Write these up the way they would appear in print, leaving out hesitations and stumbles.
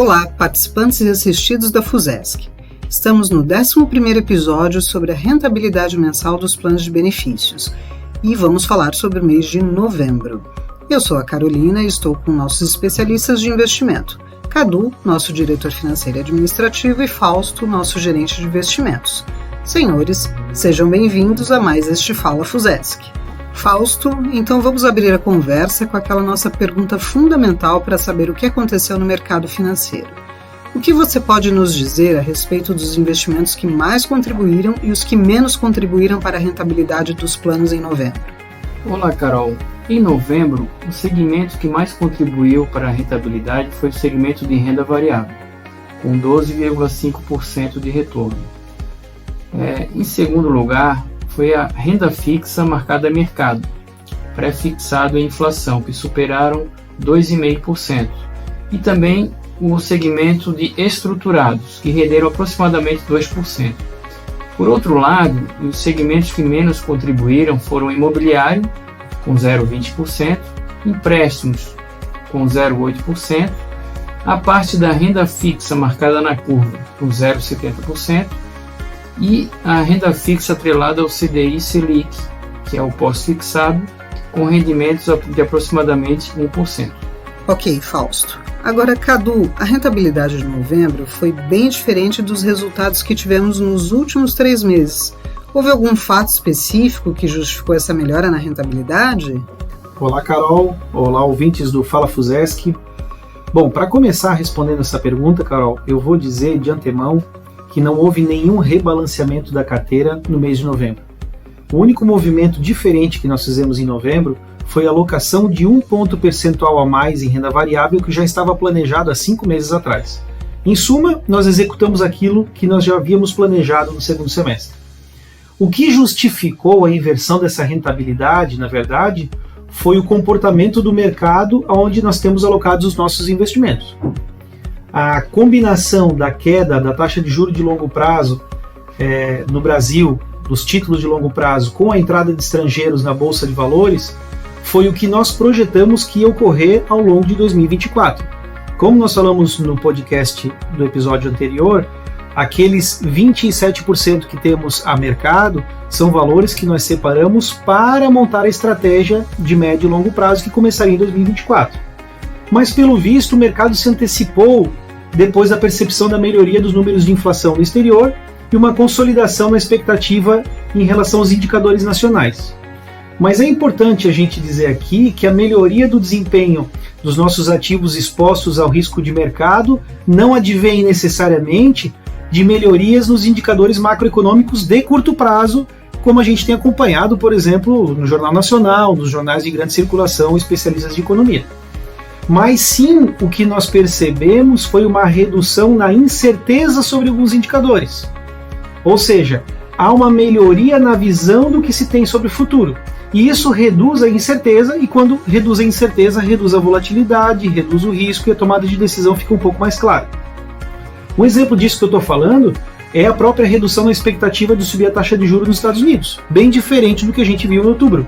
Olá, participantes e assistidos da FUSESC. Estamos no 11º episódio sobre a rentabilidade mensal dos planos de benefícios e vamos falar sobre o mês de novembro. Eu sou a Carolina e estou com nossos especialistas de investimento. Cadu, nosso diretor financeiro e administrativo, e Fausto, nosso gerente de investimentos. Senhores, sejam bem-vindos a mais este Fala FUSESC. Fausto, então vamos abrir a conversa com aquela nossa pergunta fundamental para saber o que aconteceu no mercado financeiro. O que você pode nos dizer a respeito dos investimentos que mais contribuíram e os que menos contribuíram para a rentabilidade dos planos em novembro? Olá, Carol. Em novembro, o segmento que mais contribuiu para a rentabilidade foi o segmento de renda variável, com 12,5% de retorno. Em segundo lugar, foi a renda fixa marcada a mercado, pré-fixado e inflação, que superaram 2,5%. E também o segmento de estruturados, que renderam aproximadamente 2%. Por outro lado, os segmentos que menos contribuíram foram o imobiliário, com 0,20%, empréstimos, com 0,8%, a parte da renda fixa marcada na curva, com 0,70%, e a renda fixa atrelada ao CDI Selic, que é o pós-fixado, com rendimentos de aproximadamente 1%. Ok, Fausto. Agora, Cadu, a rentabilidade de novembro foi bem diferente dos resultados que tivemos nos últimos 3 meses. Houve algum fato específico que justificou essa melhora na rentabilidade? Olá, Carol. Olá, ouvintes do Fala FUSESC. Bom, para começar respondendo essa pergunta, Carol, eu vou dizer de antemão que não houve nenhum rebalanceamento da carteira no mês de novembro. O único movimento diferente que nós fizemos em novembro foi a alocação de 1 ponto percentual a mais em renda variável que já estava planejado há 5 meses atrás. Em suma, nós executamos aquilo que nós já havíamos planejado no segundo semestre. O que justificou a inversão dessa rentabilidade, na verdade, foi o comportamento do mercado onde nós temos alocados os nossos investimentos. A combinação da queda da taxa de juros de longo prazo no Brasil, dos títulos de longo prazo, com a entrada de estrangeiros na Bolsa de Valores, foi o que nós projetamos que ia ocorrer ao longo de 2024. Como nós falamos no podcast do episódio anterior, aqueles 27% que temos a mercado são valores que nós separamos para montar a estratégia de médio e longo prazo que começaria em 2024. Mas, pelo visto, o mercado se antecipou depois da percepção da melhoria dos números de inflação no exterior e uma consolidação na expectativa em relação aos indicadores nacionais. Mas é importante a gente dizer aqui que a melhoria do desempenho dos nossos ativos expostos ao risco de mercado não advém necessariamente de melhorias nos indicadores macroeconômicos de curto prazo, como a gente tem acompanhado, por exemplo, no Jornal Nacional, nos jornais de grande circulação, especialistas de economia. Mas sim, o que nós percebemos foi uma redução na incerteza sobre alguns indicadores. Ou seja, há uma melhoria na visão do que se tem sobre o futuro. E isso reduz a incerteza, e quando reduz a incerteza, reduz a volatilidade, reduz o risco e a tomada de decisão fica um pouco mais clara. Um exemplo disso que eu estou falando é a própria redução na expectativa de subir a taxa de juros nos Estados Unidos, bem diferente do que a gente viu em outubro.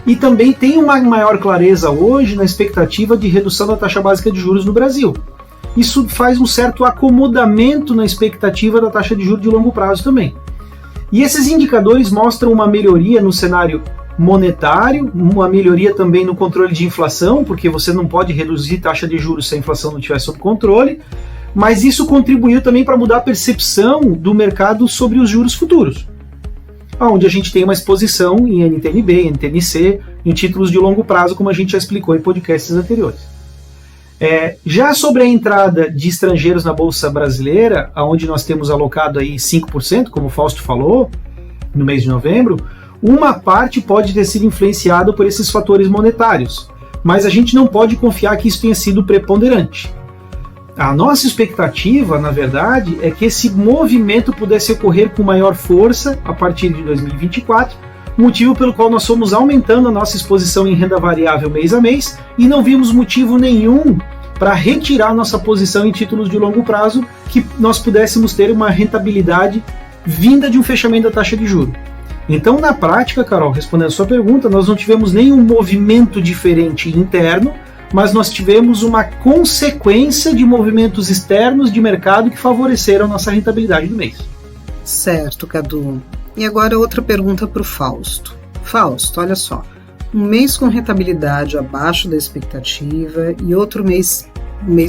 E também tem uma maior clareza hoje na expectativa de redução da taxa básica de juros no Brasil. Isso faz um certo acomodamento na expectativa da taxa de juros de longo prazo também. E esses indicadores mostram uma melhoria no cenário monetário, uma melhoria também no controle de inflação, porque você não pode reduzir taxa de juros se a inflação não estiver sob controle, mas isso contribuiu também para mudar a percepção do mercado sobre os juros futuros, onde a gente tem uma exposição em NTNB, NTNC, em títulos de longo prazo, como a gente já explicou em podcasts anteriores. Já sobre a entrada de estrangeiros na Bolsa Brasileira, onde nós temos alocado aí 5%, como o Fausto falou, no mês de novembro, uma parte pode ter sido influenciada por esses fatores monetários, mas a gente não pode confiar que isso tenha sido preponderante. A nossa expectativa, na verdade, é que esse movimento pudesse ocorrer com maior força a partir de 2024, motivo pelo qual nós fomos aumentando a nossa exposição em renda variável mês a mês e não vimos motivo nenhum para retirar nossa posição em títulos de longo prazo que nós pudéssemos ter uma rentabilidade vinda de um fechamento da taxa de juros. Então, na prática, Carol, respondendo a sua pergunta, nós não tivemos nenhum movimento diferente interno, mas nós tivemos uma consequência de movimentos externos de mercado que favoreceram a nossa rentabilidade do mês. Certo, Cadu. E agora outra pergunta para o Fausto. Fausto, olha só, um mês com rentabilidade abaixo da expectativa e outro mês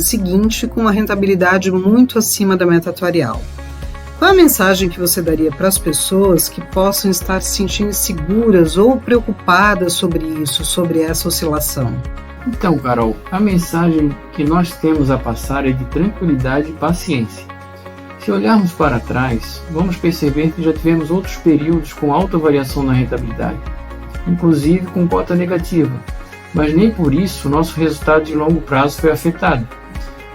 seguinte com uma rentabilidade muito acima da meta atuarial. Qual a mensagem que você daria para as pessoas que possam estar se sentindo inseguras ou preocupadas sobre isso, sobre essa oscilação? Então, Carol, a mensagem que nós temos a passar é de tranquilidade e paciência. Se olharmos para trás, vamos perceber que já tivemos outros períodos com alta variação na rentabilidade, inclusive com cota negativa, mas nem por isso nosso resultado de longo prazo foi afetado.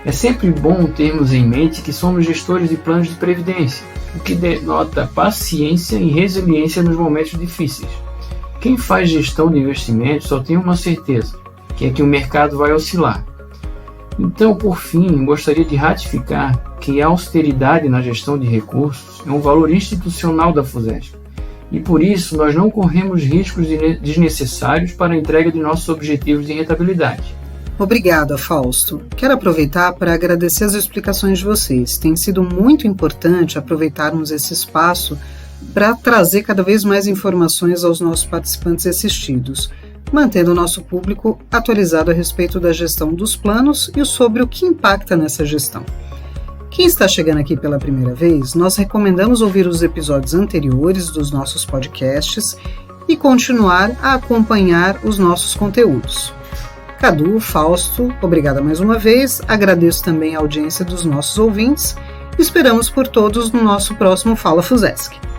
É sempre bom termos em mente que somos gestores de planos de previdência, o que denota paciência e resiliência nos momentos difíceis. Quem faz gestão de investimentos só tem uma certeza, que é que o mercado vai oscilar. Então, por fim, gostaria de ratificar que a austeridade na gestão de recursos é um valor institucional da FUSESC, e por isso nós não corremos riscos desnecessários para a entrega de nossos objetivos de rentabilidade. Obrigada, Fausto. Quero aproveitar para agradecer as explicações de vocês. Tem sido muito importante aproveitarmos esse espaço para trazer cada vez mais informações aos nossos participantes assistidos, mantendo o nosso público atualizado a respeito da gestão dos planos e sobre o que impacta nessa gestão. Quem está chegando aqui pela primeira vez, nós recomendamos ouvir os episódios anteriores dos nossos podcasts e continuar a acompanhar os nossos conteúdos. Cadu, Fausto, obrigada mais uma vez, agradeço também a audiência dos nossos ouvintes e esperamos por todos no nosso próximo Fala FUSESC.